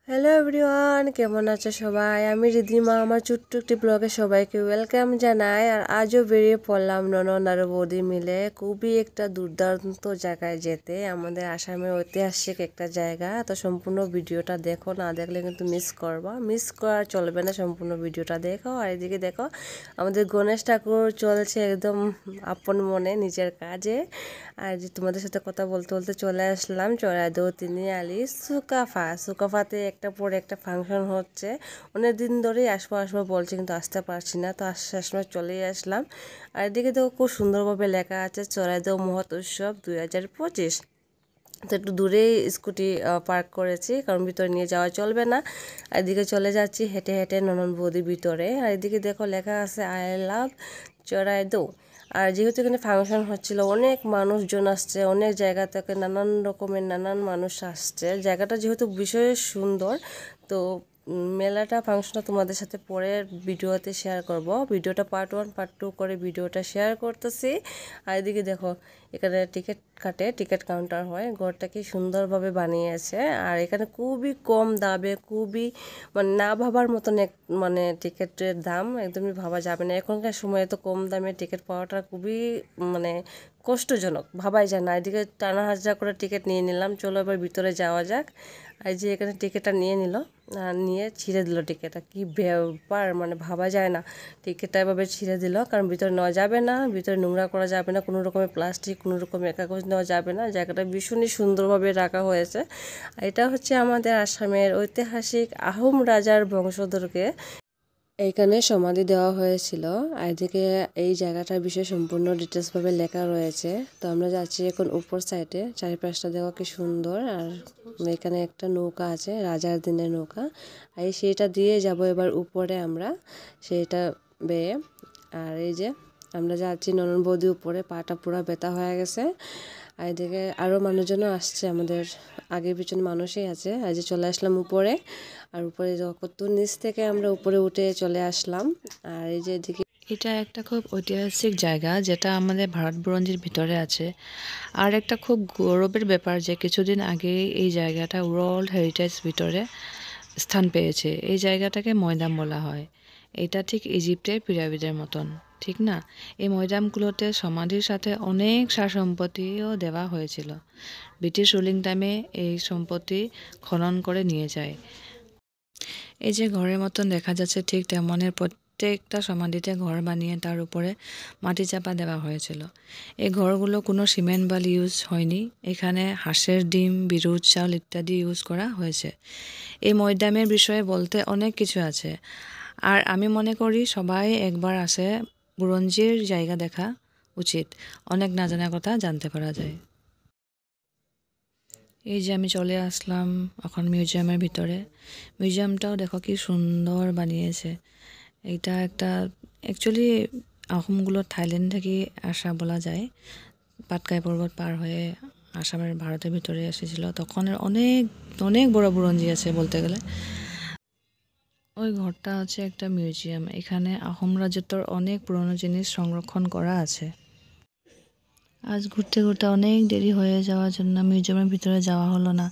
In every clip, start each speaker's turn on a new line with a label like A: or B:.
A: Hello everyone, কেমন আছো সবাই? আমি রিধিমা, আমার ছোট্ট একটি ব্লগে সবাইকে ওয়েলকাম জানাই। আর আজও বেরিয়ে পড়লাম ননদ আর বৌদি মিলে খুবই একটা দুর্দান্ত জায়গায় যেতে, আমাদের আসামের ঐতিহাসিক একটা জায়গা। তো সম্পূর্ণ ভিডিওটা দেখো, না দেখলে কিন্তু মিস করা চলবে না, সম্পূর্ণ ভিডিওটা দেখো। আর এদিকে দেখো আমাদের গণেশ ঠাকুর চলছে একদম আপন মনে নিজের কাজে। আর যে তোমাদের সাথে কথা বলতে বলতে চলে আসলাম চড়াইদেও তিনি আলি সুকাফাতে একটা পরে একটা ফাংশন হচ্ছে। অনেক দিন ধরেই আসবো বলছি, কিন্তু আসতে পারছি না, তো আসার সময় চলেই আসলাম। আর এদিকে দেখো খুব সুন্দরভাবে লেখা আছে চড়াইদেও মহোৎসব 2025। তো একটু দূরেই স্কুটি পার্ক করেছি, কারণ ভিতরে নিয়ে যাওয়া চলবে না। আর এদিকে চলে যাচ্ছি হেঁটে হেঁটে ননদ বৌদি ভিতরে। আর এদিকে দেখো লেখা আছে আই লাভ চড়াইদেও। আর যেহেতু এখানে ফাংশন হচ্ছিল, অনেক মানুষজন আসছে, অনেক জায়গা থেকে নানান রকমের নানান মানুষ আসছে। জায়গাটা যেহেতু বিষয় সুন্দর, তো মেলাটা ফাংশনটা তোমাদের সাথে পরে ভিডিওতে শেয়ার করব। ভিডিওটা পার্ট 1 পার্ট 2 করে ভিডিওটা শেয়ার করতেছি। আর এদিকে দেখো এখানে টিকিট কাউন্টার হয়, ঘরটা কি সুন্দরভাবে বানিয়েছে। আর এখানে খুবই কম দামে, খুবই মানে না ভাবার মতন মানে টিকিটের দাম একদমই ভাবা যাবে না। এখনকার সময়ে তো কম দামে টিকিট পাওয়াটা খুবই মানে কষ্টজনক, ভাবাই যায় না। এদিকে টানা হাজরা করে টিকিট নিয়ে নিলাম, চলো এবার ভিতরে যাওয়া যাক। আর যে এখানে টিকিটটা নিয়ে নিল, নিয়ে ছিঁড়ে দিল টিকিটটা, কি ব্যাপার মানে ভাবা যায় না। টিকিটটা এভাবে ছিঁড়ে দিল, কারণ ভিতরে নেওয়া যাবে না, ভিতরে নোংরা করা যাবে না, কোনো রকমের প্লাস্টিক কোনো রকমের কাগজ নেওয়া যাবে না। জায়গাটা ভীষণই সুন্দরভাবে রাখা হয়েছে। এটা হচ্ছে আমাদের আসামের ঐতিহাসিক আহোম রাজার বংশধরকে এইখানে সমাধি দেওয়া হয়েছিল। আর এদিকে এই জায়গাটার বিষয়ে সম্পূর্ণ ডিটেলসভাবে লেখা রয়েছে। তো আমরা যাচ্ছি এখন উপর সাইডে, চারিপাশটা দেখো কি সুন্দর। আর এখানে একটা নৌকা আছে, রাজার দিনের নৌকা। আর সেইটা দিয়ে যাব এবার উপরে আমরা, সেইটা বেয়ে। আর এই যে আমরা যাচ্ছি ননদ বৌদি উপরে, পাটা পুরো ব্যথা হয়ে গেছে। আর এদিকে আরও মানুষজনও আসছে, আমাদের আগে পিছনে মানুষই আছে। আর যে চলে আসলাম উপরে, আর উপরে কত নিচ থেকে আমরা উপরে উঠে চলে আসলাম। আর এই যে এদিকে
B: এটা একটা খুব ঐতিহাসিক জায়গা, যেটা আমাদের ভারত বুরঞ্জির ভিতরে আছে। আর একটা খুব গৌরবের ব্যাপার যে কিছুদিন আগে এই জায়গাটা ওয়ার্ল্ড হেরিটেজ ভিতরে স্থান পেয়েছে। এই জায়গাটাকে ময়দান বলা হয়। এটা ঠিক ইজিপ্টের পিরামিডের মতন, ঠিক না? এই ময়দানগুলোতে সমাধির সাথে অনেক সার সম্পত্তিও দেওয়া হয়েছিল। ব্রিটিশ রুলিং টাইমে এই সম্পত্তি খনন করে নিয়ে যায়। এই যে ঘরের মতন দেখা যাচ্ছে, ঠিক তেমনের প্রত্যেকটা সমাধিতে ঘর বানিয়ে তার উপরে মাটি চাপা দেওয়া হয়েছিল। এই ঘরগুলো কোনো সিমেন্ট বালি ইউজ হয়নি। এখানে হাঁসের ডিম, বিরুৎ চাল ইত্যাদি ইউজ করা হয়েছে। এই মৈদামের বিষয়ে বলতে অনেক কিছু আছে। আর আমি মনে করি সবাই একবার আসে বুরঞ্জির জায়গা দেখা উচিত, অনেক না জানা কথা জানতে পারা যায়। এই যে আমি চলে আসলাম এখন মিউজিয়ামের ভিতরে। মিউজিয়ামটাও দেখো কি সুন্দর বানিয়েছে। এটা একটা অ্যাকচুয়ালি আহোমগুলো থাইল্যান্ড থেকে আসা বলা যায়। পাটকাই পর্বত পার হয়ে আসামের ভারতের ভিতরে এসেছিল। তখনের অনেক অনেক বড় বুরঞ্জি আছে বলতে গেলে। ওই ঘরটা হচ্ছে একটা মিউজিয়াম। এখানে আহোম রাজত্বর অনেক পুরনো জিনিস সংরক্ষণ করা আছে। আজ ঘুরতে ঘুরতে অনেক দেরি হয়ে যাওয়ার জন্য মিউজিয়ামের ভিতরে যাওয়া হলো না।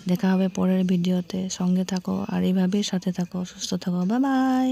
B: দেখা হবে পরের ভিডিওতে। সঙ্গে থাকো আর এইভাবেই সাথে থাকো, সুস্থ থাকো। Bye bye.